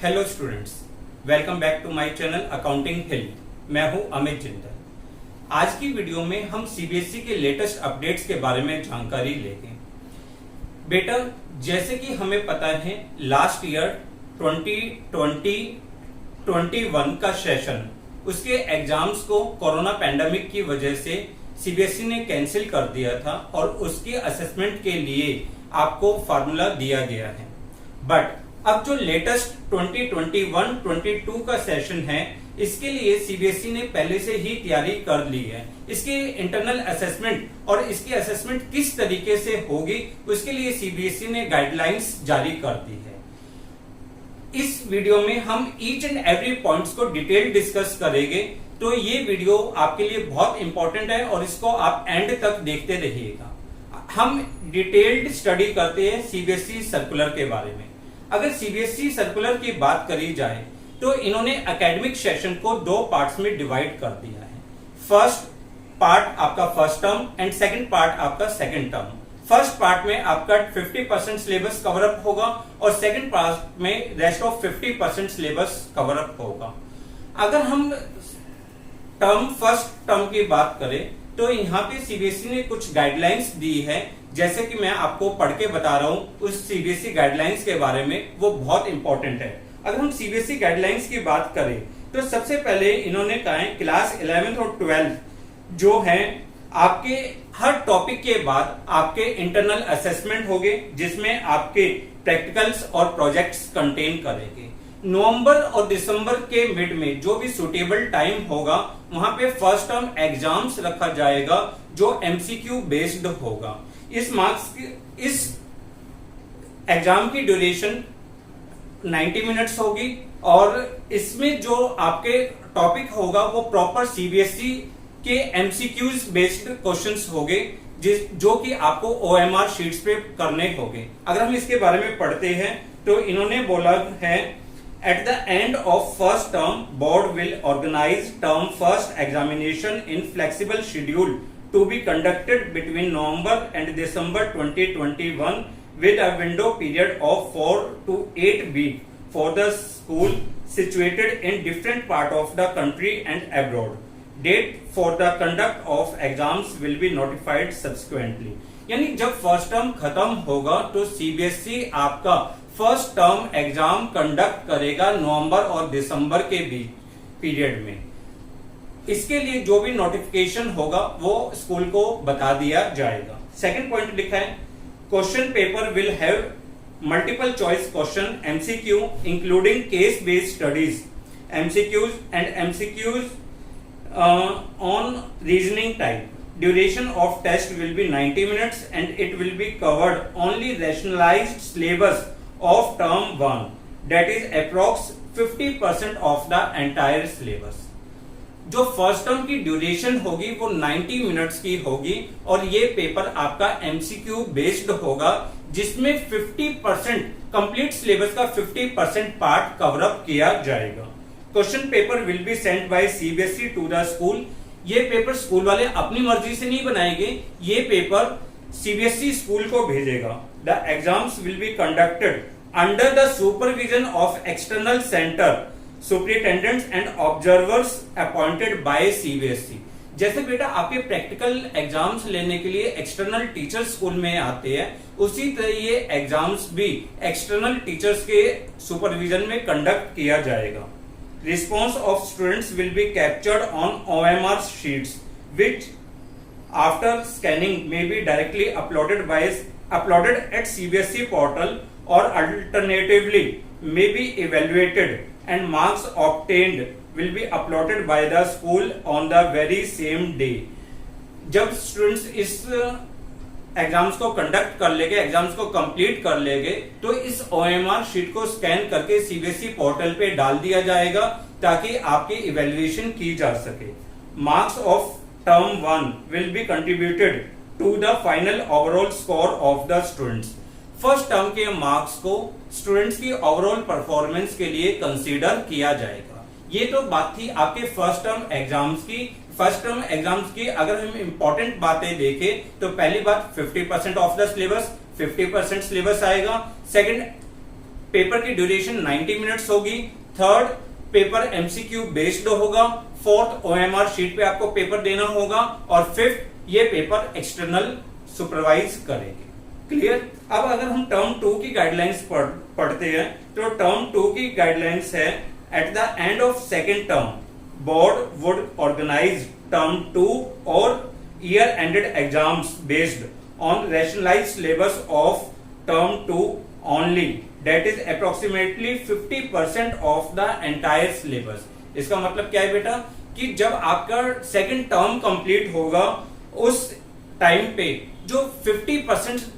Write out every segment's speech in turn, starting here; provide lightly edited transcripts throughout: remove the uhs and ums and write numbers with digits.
Hello students, welcome back to my channel accounting hill. मैं हूं अमित जिंदल। आज की वीडियो में हम सीबीएसई के लेटेस्ट अपडेट्स के बारे में जानकारी लेंगे। बेटा, जैसे कि हमें पता है लास्ट ईयर 2020-21 का सेशन, उसके एग्जाम्स को कोरोना पैंडेमिक की वजह से सीबीएसई ने कैंसिल कर दिया था और उसकी असेसमेंट के लिए आपको फार्मूला दिया गया है। बट अब जो लेटेस्ट 2021-22 का सेशन है, इसके लिए सीबीएसई ने पहले से ही तैयारी कर ली है। इसके इंटरनल असेसमेंट और इसकी असेसमेंट किस तरीके से होगी, उसके लिए सीबीएसई ने गाइडलाइंस जारी कर दी है। इस वीडियो में हम ईच एंड एवरी पॉइंट्स को डिटेल डिस्कस करेंगे, तो ये वीडियो आपके लिए बहुत इंपॉर्टेंट है और इसको आप एंड तक देखते रहिएगा। हम डिटेल्ड स्टडी करते हैं सीबीएसई सर्कुलर के बारे में। अगर सीबीएसई सर्कुलर की बात करी जाए तो इन्होंने एकेडमिक सेशन को दो पार्ट्स में डिवाइड कर दिया है। फर्स्ट पार्ट आपका first term and second part आपका सेकंड टर्म। फर्स्ट पार्ट में आपका 50% सिलेबस कवर अप होगा और सेकंड पार्ट में rest of 50% syllabus cover up होगा। अगर हम फर्स्ट टर्म की बात करें तो यहाँ पे सीबीएसई ने कुछ गाइडलाइंस दी है, जैसे कि मैं आपको पढ़ के बता रहा हूँ उस सीबीएसई गाइडलाइंस के बारे में, वो बहुत इंपॉर्टेंट है। अगर हम सीबीएसई गाइडलाइंस की बात करें तो सबसे पहले इन्होंने कहा है क्लास 11th और 12th जो है आपके हर टॉपिक के बाद आपके इंटरनल असेसमेंट होंगे, जिसमें आपके प्रैक्टिकल्स और प्रोजेक्ट्स कंटेन करेंगे। नवंबर और दिसंबर के मिड में जो भी सुटेबल टाइम होगा, वहां पे फर्स्ट टर्म एग्जाम्स रखा जाएगा जो एमसीक्यू बेस्ड होगा। इस एग्जाम की ड्यूरेशन 90 मिनट्स होगी और इसमें जो आपके टॉपिक होगा वो प्रॉपर सीबीएसई के एमसीक्यूज बेस्ड क्वेश्चंस होंगे, जो कि आपको ओएमआर शीट्स पे करने होंगे। अगर हम इसके बारे में पढ़ते हैं तो इन्होंने बोला है At the end of first term, board will organize term first examination in flexible schedule to be conducted between November and December 2021 with a window period of 4 to 8 weeks for the school situated in different part of the country and abroad. Date for the conduct of exams will be notified subsequently. यानी जब first term खत्म होगा तो CBSE आपका first term exam conduct करेगा नवंबर और दिसंबर के बीच period में। इसके लिए जो भी नोटिफिकेशन होगा वो स्कूल को बता दिया जाएगा। सेकंड पॉइंट लिखा है question paper will have multiple choice question MCQ including case based studies MCQs and MCQs on reasoning type. Duration of test will be 90 minutes and it will be covered only rationalized syllabus of term 1, that is approx 50% of the entire syllabus. जो first term की duration होगी वो 90 minutes की होगी और ये paper आपका MCQ based होगा, जिसमें 50% कंप्लीट सिलेबस का 50% पार्ट कवर अप किया जाएगा। Question paper will be sent by CBSE to the school. ये पेपर स्कूल वाले अपनी मर्जी से नहीं बनाएंगे, ये पेपर सीबीएसई स्कूल को भेजेगा। The exams will be conducted under the supervision of external centre superintendents and observers appointed by CBSE. जैसे बेटा आपके प्रैक्टिकल एग्जाम्स लेने के लिए एक्सटर्नल टीचर्स स्कूल में आते हैं, उसी तरह ये एग्जाम्स भी एक्सटर्नल टीचर्स के सुपरविजन में कंडक्ट किया जाएगा। Response of students will be captured on OMR sheets, which after scanning may be directly uploaded at CBSE portal or alternatively may be evaluated and marks obtained will be uploaded by the school on the very same day. जब students इस exams को conduct कर लेंगे, exams को complete कर लेंगे, तो इस ओएमआर शीट को स्कैन करके सीबीएसई पोर्टल पे डाल दिया जाएगा ताकि आपकी इवेल्युएशन की जा सके। Marks of term 1 will be contributed to the final overall score of the students. First term के मार्क्स को स्टूडेंट्स की ओवरऑल परफॉर्मेंस के लिए कंसीडर किया जाएगा। ये तो बात थी आपके फर्स्ट टर्म एग्जाम्स की। फर्स्ट टर्म एग्जाम्स की अगर हम इंपॉर्टेंट बातें देखें तो पहली बात 50% ऑफ द सिलेबस, 50% सिलेबस आएगा। सेकंड पेपर की ड्यूरेशन 90 मिनट्स होगी। थर्ड, पेपर एमसीक्यू बेस्ड होगा। फोर्थ, ओएमआर शीट पे आपको पेपर देना होगा। और फिफ्थ, ये पेपर एक्सटर्नल सुपरवाइज करेंगे। क्लियर। अब अगर हम टर्म 2 की गाइडलाइंस पढ़ते हैं तो टर्म 2 की गाइडलाइंस है, at the end of second term board would organise term 2 और year ended exams based on rationalised syllabus of term 2 only, that is approximately 50% of the entire syllabus. इसका मतलब क्या है बेटा, कि जब आपका सेकेंड टर्म कंप्लीट होगा उस टाइम पे जो 50%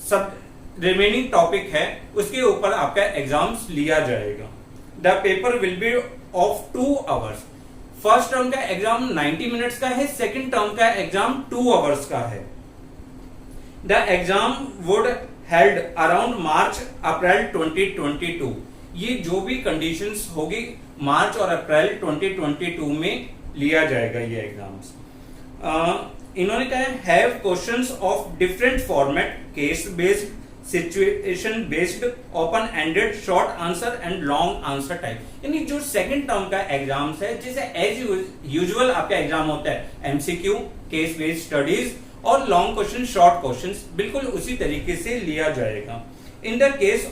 सब रिमेनिंग टॉपिक है उसके ऊपर आपका एग्जाम्स लिया जाएगा। The paper will be of 2 hours. First term का एग्जाम 90 मिनट्स का है, सेकेंड टर्म का एग्जाम 2 आवर्स का है। The exam would held around March April 2022। ये जो भी कंडीशंस होगी मार्च और अप्रैल 2022 में लिया जाएगा ये एग्जाम्स। इन्होंने कहा have questions of different format, case based, situation based, open ended, short answer and long answer type. यानी जो सेकंड टर्म का एग्जाम्स है, जैसे एज यूजुअल आपका एग्जाम होता है एमसीक्यू, केस बेस्ड स्टडीज और लॉन्ग क्वेश्चन, शॉर्ट क्वेश्चंस, बिल्कुल उसी तरीके से लिया जाएगा। In the case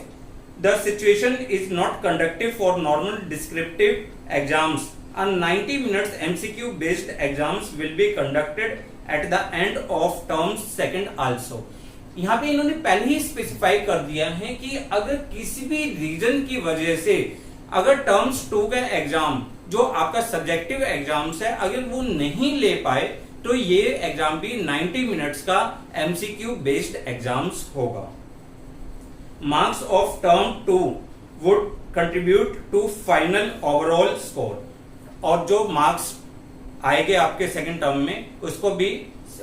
the situation is not conductive for normal descriptive exams, a 90 minutes MCQ based exams will be conducted at the end of term second also। यहाँ पे इन्होंने पहले ही स्पेसिफाई कर दिया है कि अगर किसी भी रीजन की वजह से अगर टर्म्स 2 का एग्जाम जो आपका सब्जेक्टिव एग्जाम्स है अगर वो नहीं ले पाए तो ये एग्जाम भी 90 मिनट्स का MCQ बेस्ड एग्जाम्स होगा। Marks of term 2 would contribute to final overall score, और जो मार्क्स आएंगे आपके सेकंड टर्म में उसको भी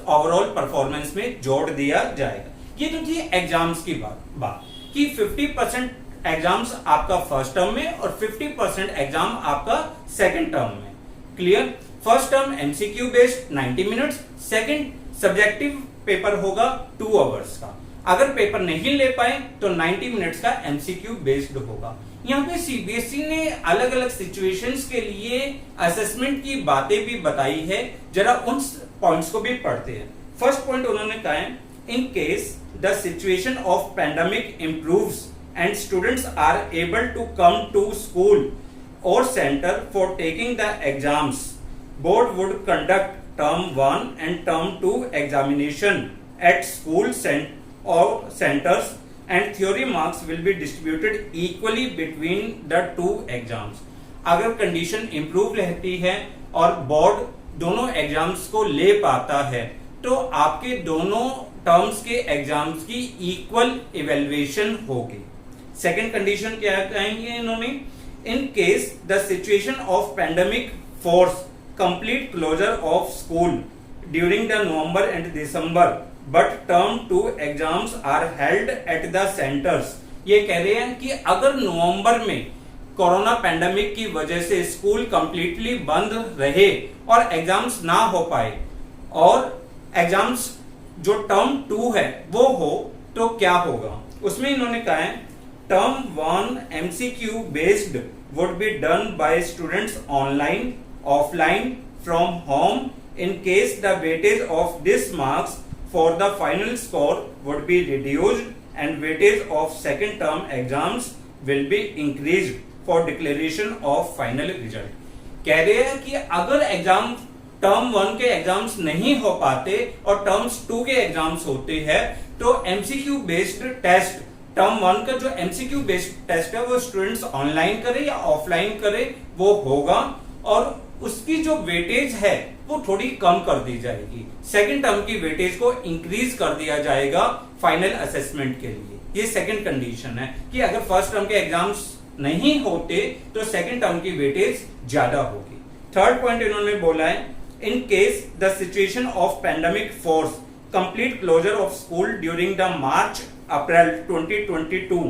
ओवरऑल परफॉर्मेंस में जोड़ दिया जाएगा। ये तो थी एग्जाम्स की बात कि 50% एग्जाम्स आपका फर्स्ट टर्म में और 50% एग्जाम आपका सेकंड टर्म में। Clear. First term MCQ based 90 minutes, second subjective paper होगा 2 आवर्स का। अगर पेपर नहीं ले पाए तो 90 मिनट्स का एमसीक्यू बेस्ड होगा। यहाँ पे सीबीएसई ने अलग अलग सिचुएशंस के लिए असेसमेंट की बातें भी बताई है, जरा उन पॉइंट्स को भी पढ़ते हैं। फर्स्ट पॉइंट उन्होंने कहा है, in case the situation of pandemic improves and students are able to come to school और centre for taking the exams, board would conduct term 1 and term 2 examination at school or centers and theory marks will be distributed equally between the 2 exams। अगर condition improve रहती है और board दोनों exams को ले पाता है तो आपके दोनों टर्म्स के एग्जाम्स की इक्वल इवेल्युएशन होगी। सेकेंड कंडीशन क्या कहेंगे इन्होंने, in case the situation of pandemic force complete closure of school during the November and December but term 2 exams are held at the centres. ये कह रहे हैं कि अगर नवंबर में कोरोना पैंडेमिक की वजह से स्कूल कंप्लीटली बंद रहे और एग्जाम्स ना हो पाए और एग्जाम्स जो टर्म 2 है वो हो तो क्या होगा। उसमें इन्होंने कहा है term 1 MCQ based would be done by students online offline from home in case the weightage of this marks for the final score would be reduced and weightage of second term exams will be increased for declaration of final result। कह रहे हैं कि अगर exam term 1 के exams नहीं हो पाते और टर्म्स 2 के एग्जाम्स होते हैं तो एमसीक्यू बेस्ड टेस्ट टर्म 1 का जो एमसीक्यू बेस्ड टेस्ट है वो स्टूडेंट्स ऑनलाइन करे या ऑफलाइन करे वो होगा और उसकी जो वेटेज है वो थोड़ी कम कर दी जाएगी। सेकंड टर्म की वेटेज को इंक्रीज कर दिया जाएगा फाइनल असेसमेंट के लिए। ये सेकंड कंडीशन है कि अगर फर्स्ट टर्म के एग्जाम्स नहीं होते तो सेकंड टर्म की वेटेज ज्यादा होगी। थर्ड पॉइंट इन्होंने बोला है, in case the situation of pandemic force complete closure of school during the March April 2022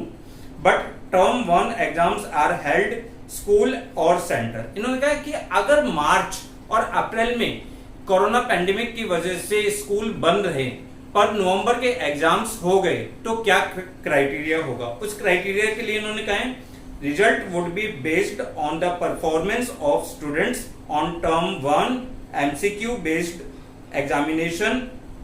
but term 1 exams are held school और सेंटर। इन्होंने कहा कि अगर मार्च और अप्रैल में कोरोना पैंडेमिक की वजह से स्कूल बंद रहे पर नवंबर के एग्जाम्स हो गए तो क्या क्राइटेरिया होगा। उस क्राइटेरिया के लिए इन्होंने कहा है result would be based on the performance of students on term 1 MCQ based examination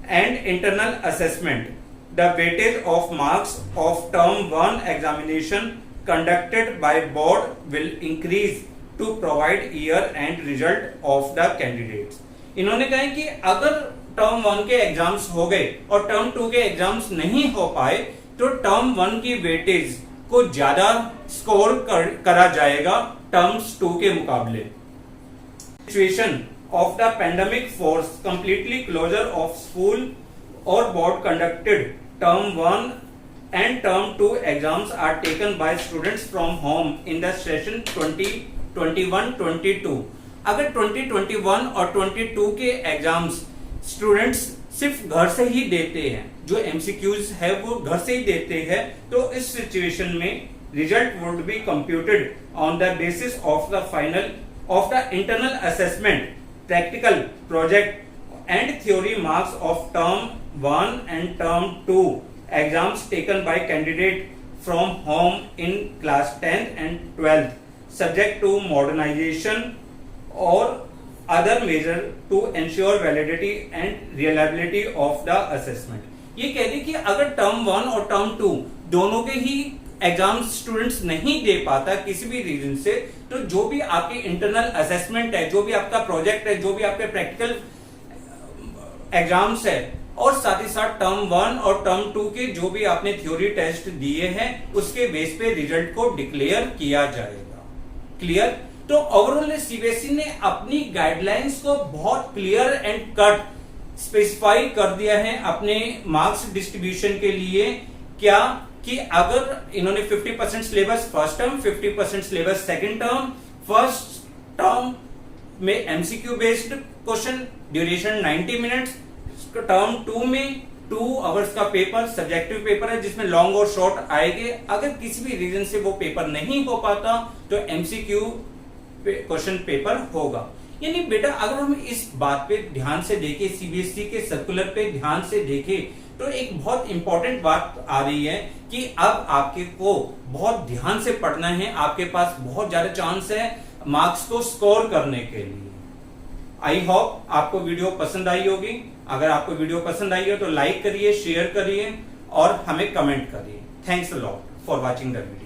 and internal assessment. The weightage of marks of term 1 examination conducted by board will increase to provide year end result of the candidates। इन्होंने कहा कि अगर term 1 के exams हो गए और term 2 के exams नहीं हो पाए तो टर्म 1 की वेटेज को ज्यादा स्कोर करा जाएगा टर्म्स 2 के मुकाबले। Situation of the pandemic force completely closure of school और board conducted term 1 and term 2 exams are taken by students from home in the session 2021-22। अगर 2021 और 22 के एग्जाम्स स्टूडेंट्स सिर्फ घर से ही देते हैं, जो एमसीक्यूज है वो घर से ही देते हैं, तो इस सिचुएशन में result would be computed on the basis of the internal assessment, practical, project and theory marks of term 1 and term 2 exams taken by candidate from home in class 10th and 12th subject to modernization or other measure to ensure validity and reliability of the assessment। ये कह दी कि अगर term 1 और term 2 दोनों के ही exams students नहीं दे पाता किसी भी रीजन से, तो जो भी आपके इंटरनल असेसमेंट है, जो भी आपका प्रोजेक्ट है, जो भी आपके प्रैक्टिकल एग्जाम्स है और साथ ही साथ टर्म 1 और टर्म 2 के जो भी आपने थ्योरी टेस्ट दिए हैं उसके बेस पे रिजल्ट को डिक्लेयर किया जाएगा। क्लियर? तो ओवरऑल सीबीएसई ने अपनी गाइडलाइंस को बहुत क्लियर एंड कट स्पेसिफाई कर दिया है अपने मार्क्स डिस्ट्रीब्यूशन के लिए। क्या कि अगर इन्होंने 50% syllabus first term, 50% syllabus second term, first term में MCQ based question, duration 90 minutes, term 2 में 2 आवर्स का पेपर, सब्जेक्टिव पेपर है जिसमें लॉन्ग और शॉर्ट आएंगे। अगर किसी भी रीजन से वो पेपर नहीं हो पाता तो एमसीक्यू क्वेश्चन पेपर होगा। यानी बेटा अगर हम इस बात पे ध्यान से देखें, सीबीएसई के सर्कुलर पे ध्यान से देखें, तो एक बहुत इंपॉर्टेंट बात आ रही है कि अब आपके को बहुत ध्यान से पढ़ना है, आपके पास बहुत ज्यादा चांस है मार्क्स को स्कोर करने के लिए। आई होप आपको वीडियो पसंद आई होगी। अगर आपको वीडियो पसंद आई हो तो लाइक करिए, शेयर करिए और हमें कमेंट करिए। Thanks a lot for watching the video.